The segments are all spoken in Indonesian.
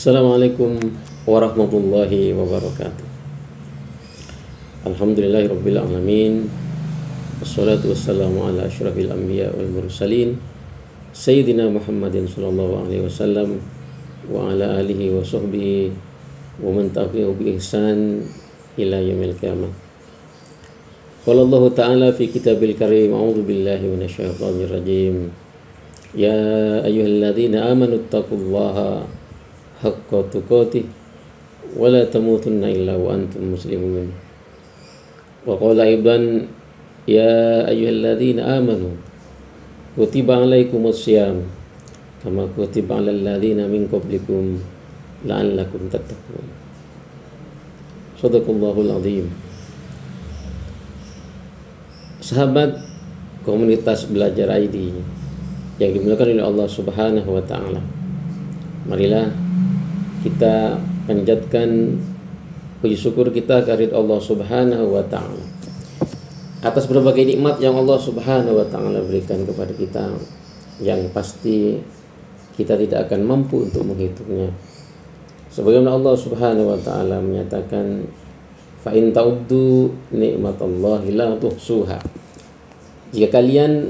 Assalamualaikum warahmatullahi wabarakatuh. Alhamdulillahirabbil alamin. Wassalatu wassalamu ala asyrafil anbiya wal mursalin Sayyidina Muhammadin sallallahu alaihi wasallam wa ala alihi wa sahbihi wa man tabi'ahu bi ihsan ila yaumil qiyamah. Qala Allah Ta'ala fi kitabil karim, a'udzu billahi minasyaitonir rajim. Ya ayyuhalladzina amanu taqullaha haqqa tuqatih wa la tamutunna illa wa antum muslimun. Wa qala aidan ya ayyuhalladzina amanu kutiba alaikumus syiyam kama kutiba alal ladzina min qablikum la'allakum tattaqun. Shadaqallahul azim. Sahabat komunitas belajar ID yang dimuliakan oleh Allah Subhanahu wa taala, marilah kita panjatkan puji syukur kita kehadirat Allah Subhanahu wa taala atas berbagai nikmat yang Allah Subhanahu wa taala berikan kepada kita, yang pasti kita tidak akan mampu untuk menghitungnya. Sebagaimana Allah Subhanahu wa taala menyatakan, fa in ta'uddu nikmatallahi la tuhsuha. Jika kalian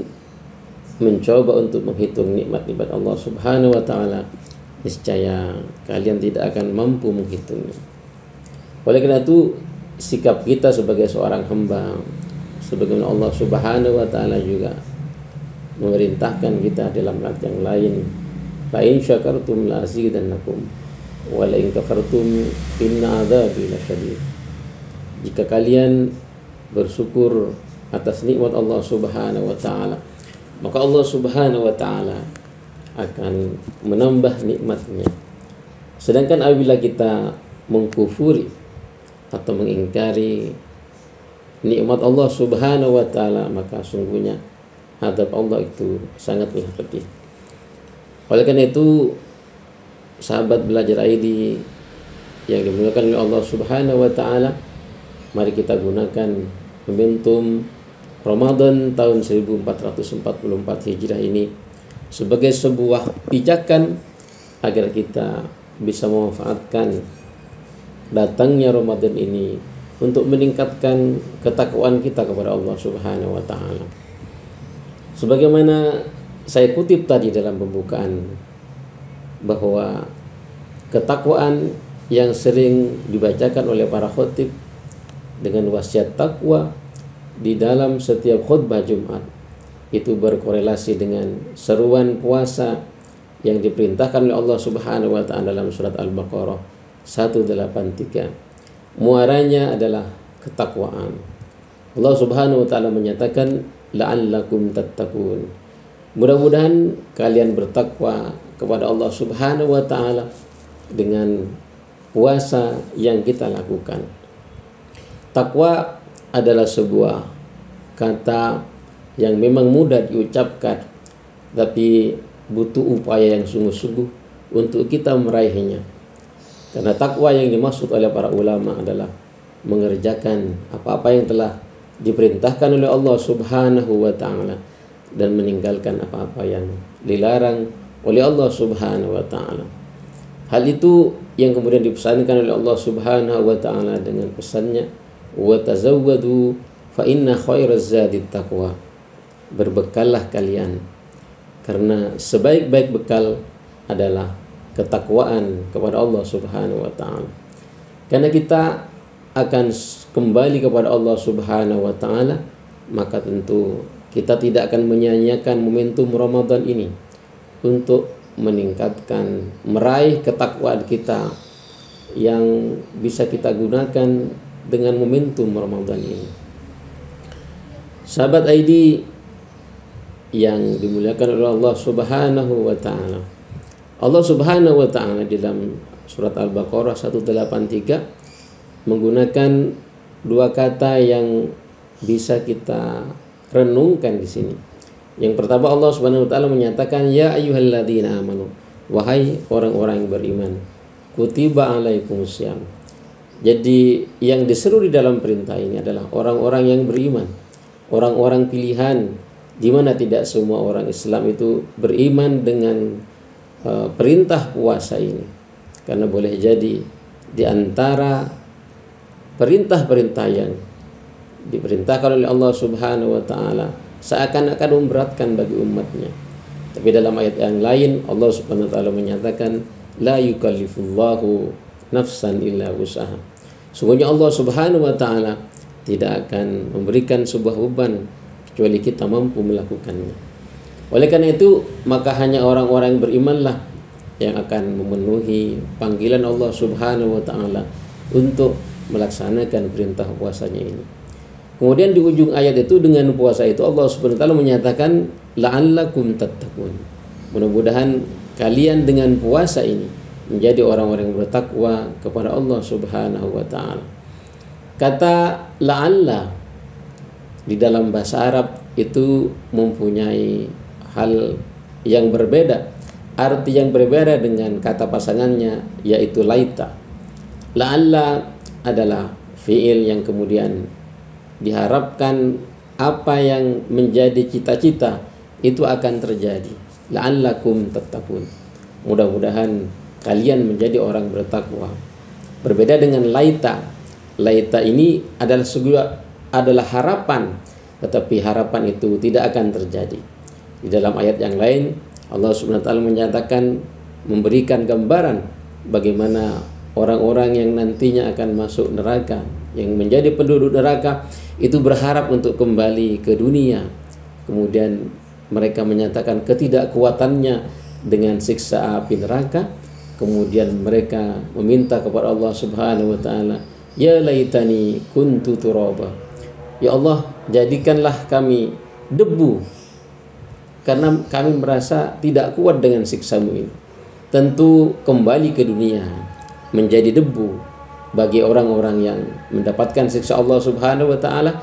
mencoba untuk menghitung nikmat-nikmat Allah Subhanahu wa taala, niscaya kalian tidak akan mampu menghitungnya. Oleh karena itu, sikap kita sebagai seorang hamba, sebagaimana Allah Subhanahu wa taala juga memerintahkan kita dalam ayat yang lain, la in syakartum la azidannakum wa la in kafartum inna adzabi lasyadid. Jika kalian bersyukur atas nikmat Allah Subhanahu wa taala, maka Allah Subhanahu wa taala akan menambah nikmatnya. Sedangkan apabila kita mengkufuri atau mengingkari nikmat Allah Subhanahu wa taala, maka sungguhnya azab Allah itu sangatlah pedih. Oleh karena itu, sahabat belajar ID yang dimuliakan oleh Allah Subhanahu wa taala, mari kita gunakan momentum Ramadan tahun 1444 Hijrah ini sebagai sebuah pijakan agar kita bisa memanfaatkan datangnya Ramadan ini untuk meningkatkan ketakwaan kita kepada Allah Subhanahu wa taala. Sebagaimana saya kutip tadi dalam pembukaan, bahwa ketakwaan yang sering dibacakan oleh para khatib dengan wasiat takwa di dalam setiap khutbah Jumat itu berkorelasi dengan seruan puasa yang diperintahkan oleh Allah Subhanahu wa taala dalam surat Al-Baqarah 183. Muaranya adalah ketakwaan. Allah Subhanahu wa taala menyatakan la'allakum tattaqun. Mudah-mudahan kalian bertakwa kepada Allah Subhanahu wa taala dengan puasa yang kita lakukan. Takwa adalah sebuah kata yang memang mudah diucapkan, tapi butuh upaya yang sungguh-sungguh untuk kita meraihnya. Karena takwa yang dimaksud oleh para ulama adalah mengerjakan apa-apa yang telah diperintahkan oleh Allah Subhanahu wa taala dan meninggalkan apa-apa yang dilarang oleh Allah Subhanahu wa taala. Hal itu yang kemudian dipesankan oleh Allah Subhanahu wa taala dengan pesannya, wa tazawwadu fa inna khairaz zadit taqwa. Berbekallah kalian, karena sebaik-baik bekal adalah ketakwaan kepada Allah Subhanahu wa taala. Karena kita akan kembali kepada Allah Subhanahu wa taala, maka tentu kita tidak akan menyia-nyiakan momentum Ramadan ini untuk meningkatkan, meraih ketakwaan kita yang bisa kita gunakan dengan momentum Ramadan ini. Sahabat ID yang dimuliakan oleh Allah Subhanahu wa taala, Allah Subhanahu wa taala di dalam surat Al-Baqarah 183 menggunakan dua kata yang bisa kita renungkan di sini. Yang pertama, Allah Subhanahu wa taala menyatakan ya ayyuhalladzina amanu, wahai orang-orang yang beriman, kutiba alaikumussyam. Jadi yang diseru di dalam perintah ini adalah orang-orang yang beriman, orang-orang pilihan, di mana tidak semua orang Islam itu beriman dengan perintah puasa ini. Karena boleh jadi di antara perintah-perintah yang diperintahkan oleh Allah Subhanahu wa taala seakan-akan memberatkan bagi umatnya. Tapi dalam ayat yang lain Allah Subhanahu wa taala menyatakan la yukallifullahu nafsan illa wus'aha. Sungguhnya Allah Subhanahu wa taala tidak akan memberikan sebuah beban kecuali kita mampu melakukannya. Oleh karena itu, maka hanya orang-orang yang berimanlah yang akan memenuhi panggilan Allah Subhanahu wa taala untuk melaksanakan perintah puasanya ini. Kemudian di ujung ayat itu, dengan puasa itu Allah Subhanahu wa taala menyatakan la'allakum tattaqun. Mudah-mudahan kalian dengan puasa ini menjadi orang-orang yang bertakwa kepada Allah Subhanahu wa taala. Kata la'alla di dalam bahasa Arab itu mempunyai hal yang berbeda, arti yang berbeda dengan kata pasangannya, yaitu laita. La'alla adalah fi'il yang kemudian diharapkan apa yang menjadi cita-cita itu akan terjadi. La'allakum tattaqun. Mudah-mudahan kalian menjadi orang bertakwa. Berbeda dengan laita. Laita ini adalah harapan, tetapi harapan itu tidak akan terjadi. Di dalam ayat yang lain Allah Subhanahu wa taala menyatakan, memberikan gambaran bagaimana orang-orang yang nantinya akan masuk neraka, yang menjadi penduduk neraka itu berharap untuk kembali ke dunia. Kemudian mereka menyatakan ketidakkuatannya dengan siksa api neraka. Kemudian mereka meminta kepada Allah Subhanahu wa taala, ya laitani kuntu turaba. Ya Allah, jadikanlah kami debu, karena kami merasa tidak kuat dengan siksamu ini. Tentu kembali ke dunia menjadi debu bagi orang-orang yang mendapatkan siksa Allah Subhanahu wa taala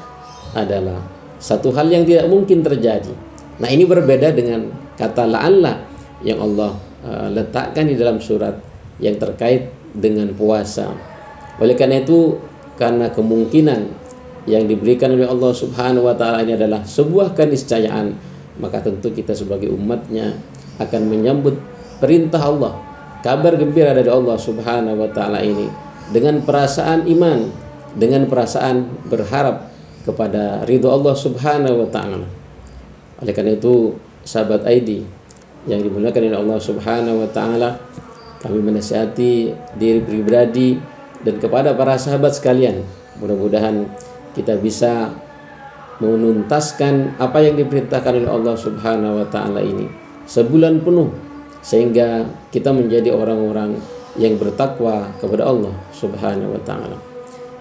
adalah satu hal yang tidak mungkin terjadi. Nah, ini berbeda dengan kata la'alla yang Allah letakkan di dalam surat yang terkait dengan puasa. Oleh karena itu, karena kemungkinan yang diberikan oleh Allah Subhanahu wa taala ini adalah sebuah keniscayaan, maka tentu kita sebagai umatnya akan menyambut perintah Allah, kabar gembira dari Allah Subhanahu wa taala ini dengan perasaan iman, dengan perasaan berharap kepada ridho Allah Subhanahu wa taala. Oleh karena itu, sahabat ID yang dimuliakan oleh Allah Subhanahu wa taala, kami menasihati diri pribadi dan kepada para sahabat sekalian, mudah-mudahan kita bisa menuntaskan apa yang diperintahkan oleh Allah Subhanahu wa taala ini sebulan penuh, sehingga kita menjadi orang-orang yang bertakwa kepada Allah Subhanahu wa taala.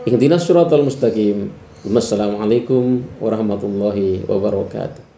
Ihdinas siratal mustaqim. Wassalamualaikum warahmatullahi wabarakatuh.